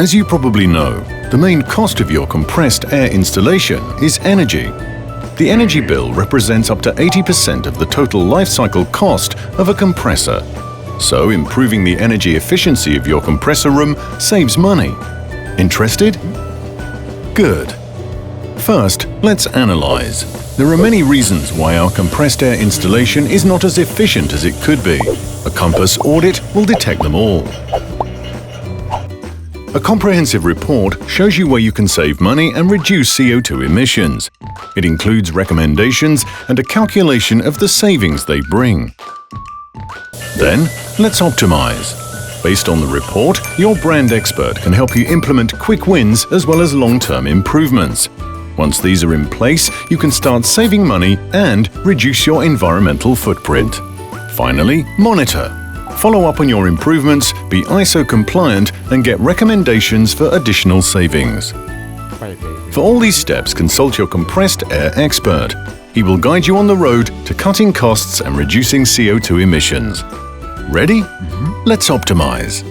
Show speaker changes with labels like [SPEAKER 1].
[SPEAKER 1] As you probably know, the main cost of your compressed air installation is energy. The energy bill represents up to 80% of the total life cycle cost of a compressor. So improving the energy efficiency of your compressor room saves money. Interested? Good. First, let's analyze. There are many reasons why our compressed air installation is not as efficient as it could be. A compass audit will detect them all. A comprehensive report shows you where you can save money and reduce CO2 emissions. It includes recommendations and a calculation of the savings they bring. Then, let's optimize. Based on the report, your brand expert can help you implement quick wins as well as long-term improvements. Once these are in place, you can start saving money and reduce your environmental footprint. Finally, monitor. Follow up on your improvements, be ISO compliant, and get recommendations for additional savings. For all these steps, consult your compressed air expert. He will guide you on the road to cutting costs and reducing CO2 emissions. Ready? Let's optimize.